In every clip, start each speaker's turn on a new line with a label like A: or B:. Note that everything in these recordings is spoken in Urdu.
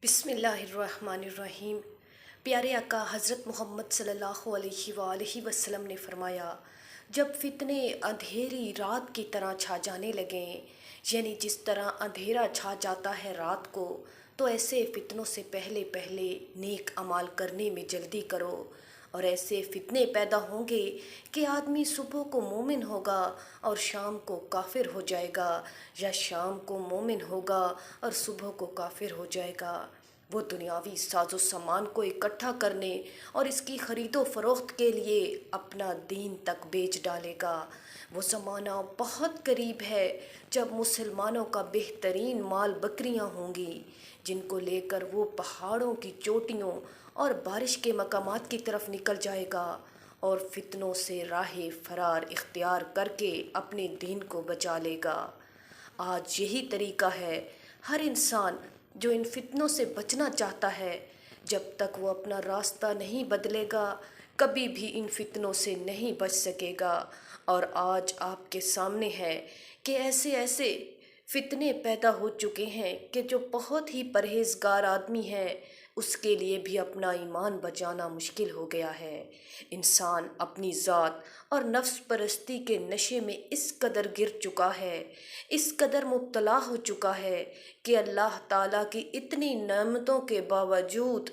A: بسم اللہ الرحمن الرحیم۔ پیارے آقا حضرت محمد صلی اللہ علیہ وآلہ وسلم نے فرمایا، جب فتنے اندھیری رات کی طرح چھا جانے لگیں، یعنی جس طرح اندھیرا چھا جاتا ہے رات کو، تو ایسے فتنوں سے پہلے پہلے نیک اعمال کرنے میں جلدی کرو، اور ایسے فتنے پیدا ہوں گے کہ آدمی صبح کو مومن ہوگا اور شام کو کافر ہو جائے گا، یا شام کو مومن ہوگا اور صبح کو کافر ہو جائے گا۔ وہ دنیاوی ساز و سامان کو اکٹھا کرنے اور اس کی خرید و فروخت کے لیے اپنا دین تک بیچ ڈالے گا۔ وہ زمانہ بہت قریب ہے جب مسلمانوں کا بہترین مال بکریاں ہوں گی، جن کو لے کر وہ پہاڑوں کی چوٹیوں اور بارش کے مقامات کی طرف نکل جائے گا، اور فتنوں سے راہ فرار اختیار کر کے اپنے دین کو بچا لے گا۔ آج یہی طریقہ ہے۔ ہر انسان جو ان فتنوں سے بچنا چاہتا ہے، جب تک وہ اپنا راستہ نہیں بدلے گا، کبھی بھی ان فتنوں سے نہیں بچ سکے گا۔ اور آج آپ کے سامنے ہے کہ ایسے ایسے فتنے پیدا ہو چکے ہیں کہ جو بہت ہی پرہیزگار آدمی ہے، اس کے لیے بھی اپنا ایمان بچانا مشکل ہو گیا ہے۔ انسان اپنی ذات اور نفس پرستی کے نشے میں اس قدر گر چکا ہے، اس قدر مبتلا ہو چکا ہے کہ اللہ تعالیٰ کی اتنی نعمتوں کے باوجود،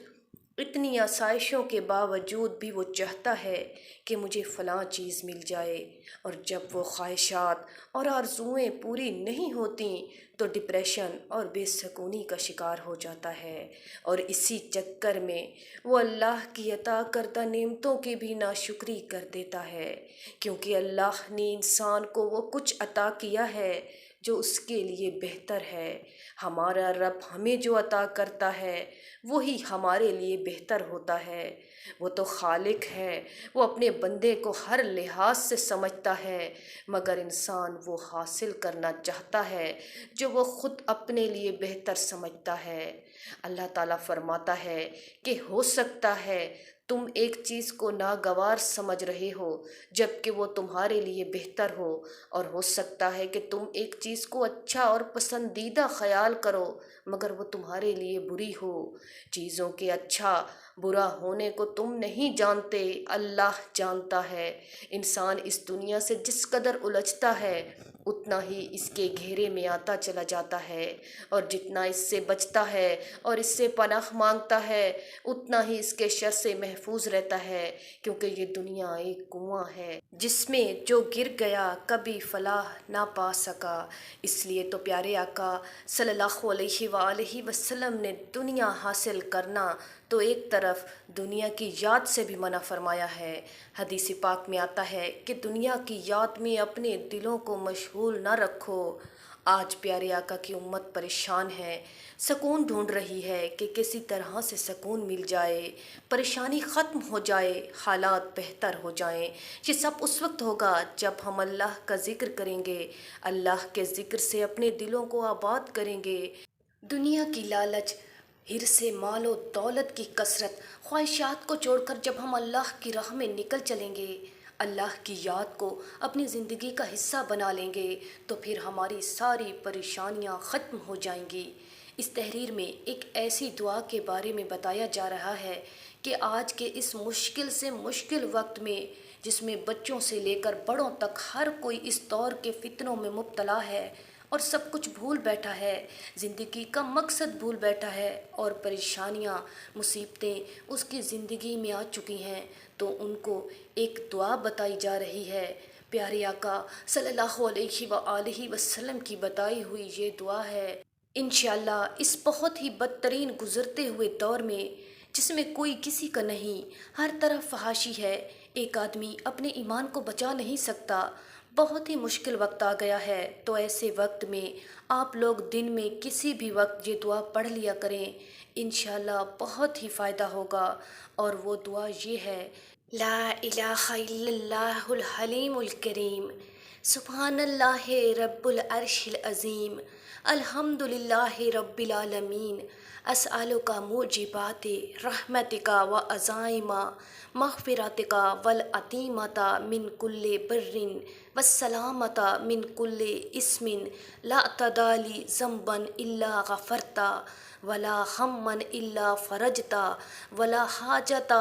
A: اتنی آسائشوں کے باوجود بھی وہ چاہتا ہے کہ مجھے فلاں چیز مل جائے، اور جب وہ خواہشات اور آرزوئیں پوری نہیں ہوتیں تو ڈپریشن اور بے سکونی کا شکار ہو جاتا ہے، اور اسی چکر میں وہ اللہ کی عطا کردہ نعمتوں کی بھی ناشکری کر دیتا ہے، کیونکہ اللہ نے انسان کو وہ کچھ عطا کیا ہے جو اس کے لیے بہتر ہے۔ ہمارا رب ہمیں جو عطا کرتا ہے وہی ہمارے لیے بہتر ہوتا ہے۔ وہ تو خالق ہے، وہ اپنے بندے کو ہر لحاظ سے سمجھتا ہے، مگر انسان وہ حاصل کرنا چاہتا ہے جو وہ خود اپنے لیے بہتر سمجھتا ہے۔ اللہ تعالیٰ فرماتا ہے کہ ہو سکتا ہے تم ایک چیز کو ناگوار سمجھ رہے ہو جبکہ وہ تمہارے لیے بہتر اور ہو سکتا ہے کہ تم ایک چیز کو اچھا اور پسندیدہ خیال کرو مگر وہ تمہارے لیے بری ہو۔ چیزوں کے اچھا برا ہونے کو تم نہیں جانتے، اللہ جانتا ہے۔ انسان اس دنیا سے جس قدر الجھتا ہے اتنا ہی اس کے گھیرے میں آتا چلا جاتا ہے، اور جتنا اس سے بچتا ہے اور اس سے پناہ مانگتا ہے اتنا ہی اس کے شر سے محفوظ رہتا ہے، کیونکہ یہ دنیا ایک کنواں ہے جس میں جو گر گیا کبھی فلاح نہ پا سکا۔ اس لیے تو پیارے آقا صلی اللہ علیہ وآلہ وسلم نے دنیا حاصل کرنا تو ایک طرف دنیا کی یاد سے بھی منع فرمایا ہے۔ حدیث پاک میں آتا ہے کہ دنیا کی یاد میں اپنے دلوں کو مشغول نہ رکھو۔ آج پیارے آقا کی امت پریشان ہے، سکون ڈھونڈ رہی ہے کہ کسی طرح سے سکون مل جائے، پریشانی ختم ہو جائے، حالات بہتر ہو جائیں۔ یہ سب اس وقت ہوگا جب ہم اللہ کا ذکر کریں گے، اللہ کے ذکر سے اپنے دلوں کو آباد کریں گے۔ دنیا کی لالچ، حرص مال و دولت کی کثرت، خواہشات کو چھوڑ کر جب ہم اللہ کی راہ میں نکل چلیں گے، اللہ کی یاد کو اپنی زندگی کا حصہ بنا لیں گے، تو پھر ہماری ساری پریشانیاں ختم ہو جائیں گی۔ اس تحریر میں ایک ایسی دعا کے بارے میں بتایا جا رہا ہے کہ آج کے اس مشکل سے مشکل وقت میں، جس میں بچوں سے لے کر بڑوں تک ہر کوئی اس دور کے فتنوں میں مبتلا ہے اور سب کچھ بھول بیٹھا ہے، زندگی کا مقصد بھول بیٹھا ہے، اور پریشانیاں مصیبتیں اس کی زندگی میں آ چکی ہیں، تو ان کو ایک دعا بتائی جا رہی ہے۔ پیارے آقا صلی اللہ علیہ وآلہ وسلم کی بتائی ہوئی یہ دعا ہے۔ انشاءاللہ اس بہت ہی بدترین گزرتے ہوئے دور میں، جس میں کوئی کسی کا نہیں، ہر طرف فحاشی ہے، ایک آدمی اپنے ایمان کو بچا نہیں سکتا، بہت ہی مشکل وقت آ گیا ہے، تو ایسے وقت میں آپ لوگ دن میں کسی بھی وقت یہ دعا پڑھ لیا کریں، انشاءاللہ بہت ہی فائدہ ہوگا۔ اور وہ دعا یہ ہے: لا الہ الا اللہ الحلیم الکریم، سبحان اللہ رب العرش العظیم، الحمدللہ رب العالمین، اسألک موجبات رحمتک و عزائم مغفرتک والعتیمۃ من کل بر والسلامۃ من کل اسم، لا تدع لی ذنبا الا غفرتا ولا ہما الا فرجتا ولا حاجۃ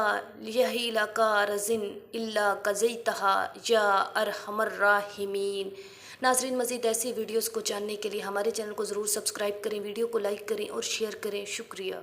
A: هی لک رضا الا قضیتها یا ارحم الراحمین۔ ناظرین، مزید ایسی ویڈیوز کو جاننے کے لیے ہمارے چینل کو ضرور سبسکرائب کریں، ویڈیو کو لائک کریں اور شیئر کریں۔ شکریہ۔